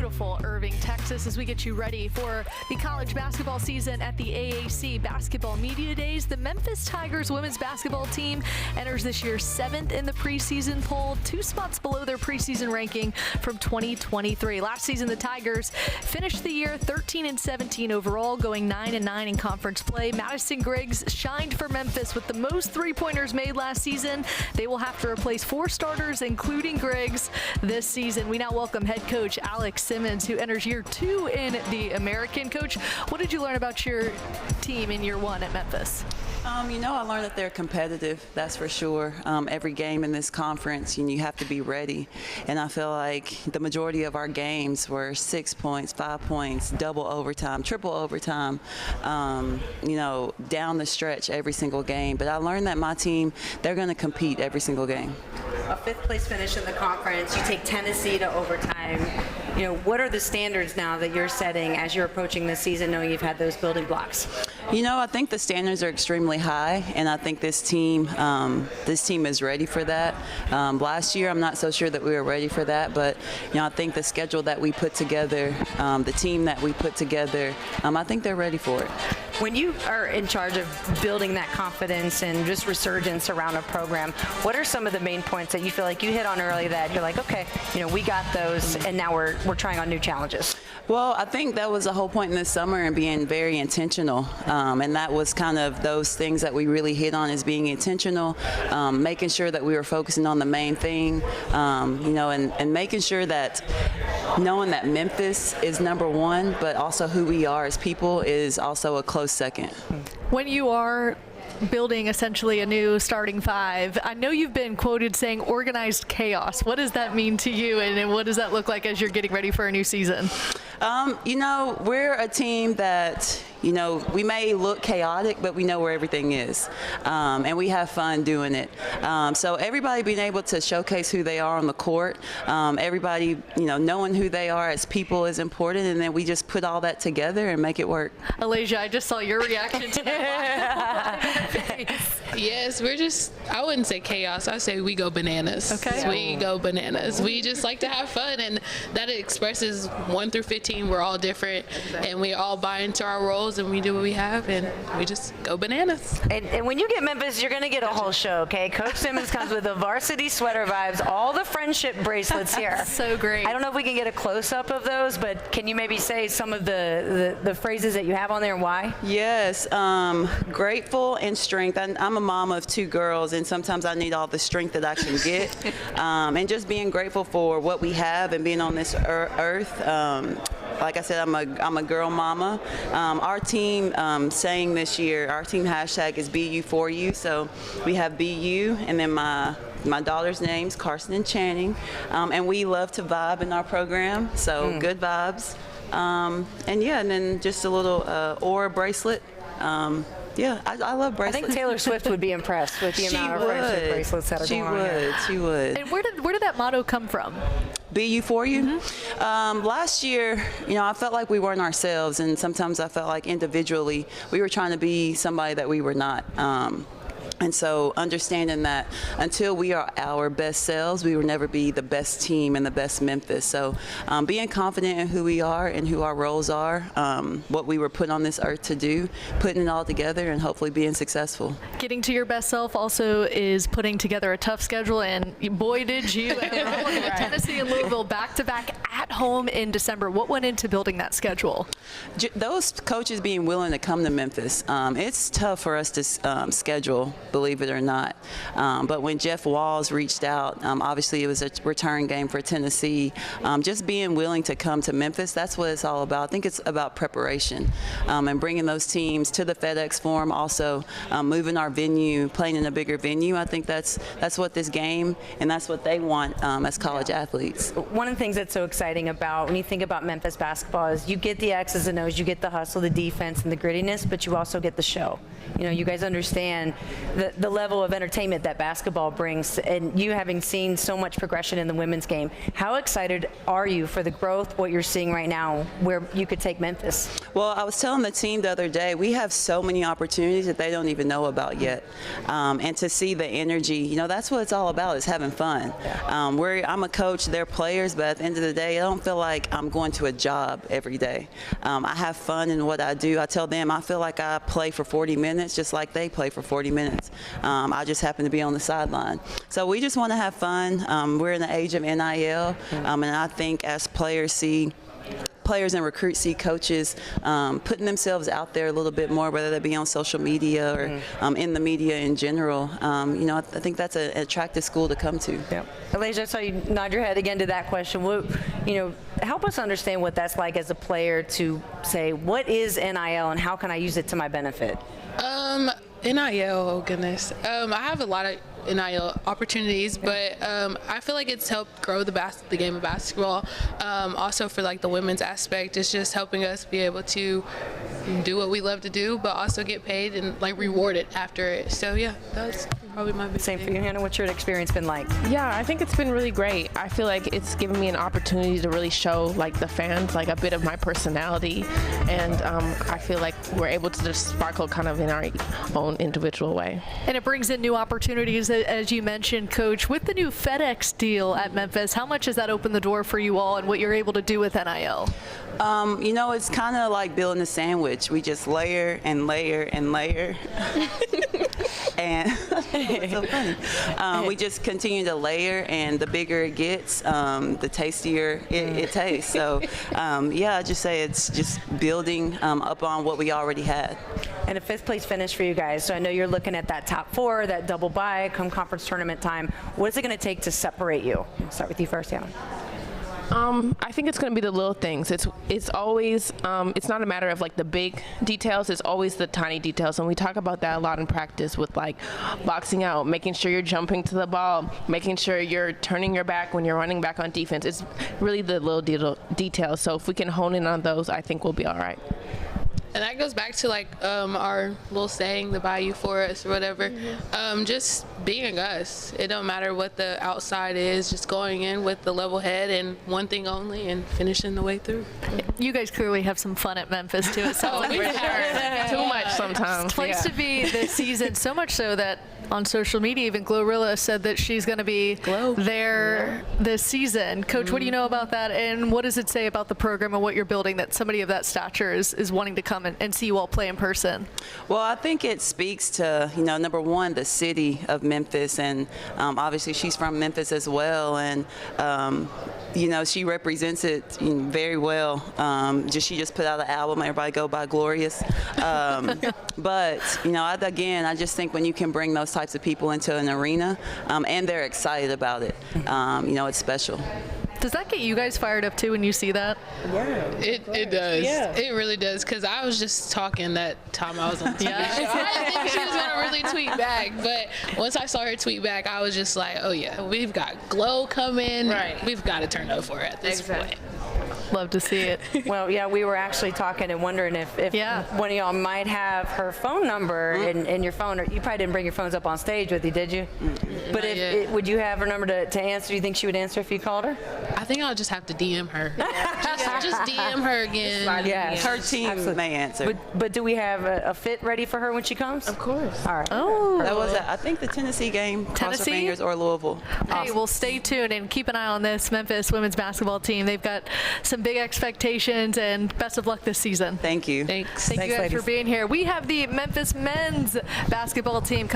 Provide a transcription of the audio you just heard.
beautiful Irving, Texas, as we get you ready for the college basketball season at the AAC Basketball Media Days. The Memphis Tigers women's basketball team enters this year 7th in the preseason poll, 2 spots below their preseason ranking from 2023. Last season, the Tigers finished the year 13-17 overall, going 9-9 in conference play. Madison Griggs shined for Memphis with the most three-pointers made last season. They will have to replace 4 starters, including Griggs, this season. We now welcome head coach Alex Simmons, who enters year 2 in the American. Coach, what did you learn about your team in year 1 at Memphis? I learned that they're competitive, that's for sure. Every game in this conference, you have to be ready. And I feel like the majority of our games were 6 points, 5 points, double overtime, triple overtime, down the stretch every single game. But I learned that my team, they're going to compete every single game. A 5th place finish in the conference. You take Tennessee to overtime. What are the standards now that you're setting as you're approaching this season, knowing you've had those building blocks? I think the standards are extremely high, and I think this team is ready for that. Last year, I'm not so sure that we were ready for that, but I think the schedule that we put together, the team that we put together, I think they're ready for it. When you are in charge of building that confidence and just resurgence around a program, what are some of the main points that you feel like you hit on early that you're like, okay, we got those, and now we're trying on new challenges? Well, I think that was the whole point in this summer, and being very intentional, and that was kind of those things that we really hit on, is being intentional, making sure that we were focusing on the main thing, and making sure that knowing that Memphis is number 1, but also who we are as people is also a close second. When you are building essentially a new starting 5, I know you've been quoted saying organized chaos. What does that mean to you, and what does that look like as you're getting ready for a new season? We're a team that, we may look chaotic, but we know where everything is, and we have fun doing it. So everybody being able to showcase who they are on the court, everybody, knowing who they are as people is important, and then we just put all that together and make it work. Alasia, I just saw your reaction to that. Yes, I wouldn't say chaos, I say we go bananas. Okay. We go bananas. We just like to have fun, and that expresses 1 through 15. We're all different, and we all buy into our roles, and we do what we have, and we just go bananas. And when you get Memphis, you're going to get a whole show, okay? Coach Simmons comes with the varsity sweater vibes, all the friendship bracelets here. So great. I don't know if we can get a close-up of those, but can you maybe say some of the phrases that you have on there and why? Yes, grateful and strength. I'm a mom of 2 girls, and sometimes I need all the strength that I can get, and just being grateful for what we have and being on this earth. Like I said, I'm a girl mama. Our team saying this year, our team hashtag is BU4U. So we have BU, and then my daughter's name's Carson and Channing, and we love to vibe in our program. So good vibes, and then just a little aura bracelet. I love bracelets. I think Taylor Swift would be impressed with the amount of friendship bracelets that are going on here. She would. And where did that motto come from? BU4U? Last year, I felt like we weren't ourselves, and sometimes I felt like individually we were trying to be somebody that we were not. And so understanding that until we are our best selves, we will never be the best team and the best Memphis. So being confident in who we are and who our roles are, what we were put on this earth to do, putting it all together and hopefully being successful. Getting to your best self also is putting together a tough schedule, and boy did you. Tennessee and Louisville back-to-back at home in December. What went into building that schedule? Those coaches being willing to come to Memphis, it's tough for us to schedule, believe it or not. But when Jeff Walls reached out, obviously it was a return game for Tennessee. Just being willing to come to Memphis, that's what it's all about. I think it's about preparation, and bringing those teams to the FedEx Forum, also moving our venue, playing in a bigger venue. I think that's what this game, and that's what they want as college athletes. One of the things that's so exciting about when you think about Memphis basketball is you get the X's and O's, you get the hustle, the defense, and the grittiness, but you also get the show. You guys understand the level of entertainment that basketball brings, and you having seen so much progression in the women's game, how excited are you for the growth, what you're seeing right now, where you could take Memphis? Well, I was telling the team the other day, we have so many opportunities that they don't even know about yet. And to see the energy, that's what it's all about, is having fun. I'm a coach, they're players, but at the end of the day, I don't feel like I'm going to a job every day. I have fun in what I do. I tell them I feel like I play for 40 minutes just like they play for 40 minutes. I just happen to be on the sideline. So we just want to have fun. We're in the age of NIL, and I think as players and recruits see coaches putting themselves out there a little bit more, whether that be on social media or in the media in general. I think that's an attractive school to come to. Yep. Elijah, I saw you nod your head again to that question. Help us understand what that's like as a player to say, what is NIL and how can I use it to my benefit? NIL, oh goodness. I have a lot of NIL opportunities, but I feel like it's helped grow the game of basketball. Also for like the women's aspect, it's just helping us be able to do what we love to do, but also get paid and like rewarded after it. So yeah, that's probably my big Same thing. for you, Hannah. What's your experience been like? Yeah, I think it's been really great. I feel like it's given me an opportunity to really show like the fans like a bit of my personality, and I feel like we're able to just sparkle kind of in our own individual way. And it brings in new opportunities, as you mentioned, Coach. With the new FedEx deal at Memphis, how much has that opened the door for you all and what you're able to do with NIL? It's kind of like building a sandwich. We just layer and layer and layer. And it's so funny. We just continue to layer, and the bigger it gets, the tastier it tastes. So, I just say it's just building up on what we already had. And a fifth place finish for you guys. So I know you're looking at that top four, that double bye come conference tournament time. What is it going to take to separate you? I'll start with you first, Hannah. I think it's going to be the little things. It's always it's not a matter of like the big details. It's always the tiny details, and we talk about that a lot in practice with like boxing out, making sure you're jumping to the ball, making sure you're turning your back when you're running back on defense. It's really the little details. So if we can hone in on those, I think we'll be all right. And that goes back to like our little saying, the Bayou for us or whatever. Just being us. It don't matter what the outside is, just going in with the level head and one thing only and finishing the way through. You guys clearly have some fun at Memphis too. It sounds like We have too much sometimes. place to be this season, so much so that on social media, even Glorilla said that she's going to be there this season. Coach, what do you know about that, and what does it say about the program and what you're building that somebody of that stature is wanting to come and see you all play in person? Well, I think it speaks to, number one, the city of Memphis, and obviously she's from Memphis as well, and she represents it very well. She just put out an album. Everybody go by Glorious. But I just think when you can bring those types of people into an arena, and they're excited about it, it's special. Does that get you guys fired up too when you see that? Yeah, it does. Yeah. It really does, because I was just talking that time I was on the TV show. I didn't think she was going to really tweet back, but once I saw her tweet back, I was just like, oh yeah, we've got Glow coming. Right. We've got to turn up for it at this point. Love to see it. Well, yeah, we were actually talking and wondering if one of y'all might have her phone number in your phone. Or you probably didn't bring your phones up on stage with you, did you? But would you have her number to answer? Do you think she would answer if you called her? I think I'll just have to DM her. just DM her again. Yeah, her team may answer. But do we have a fit ready for her when she comes? Of course. All right. Oh. That was, I think, the Tennessee game. Cross her fingers, or Louisville. Hey, well, stay tuned and keep an eye on this Memphis women's basketball team. They've got some big expectations, and best of luck this season. Thank you. Thanks. Thank you guys for being here. We have the Memphis men's basketball team coming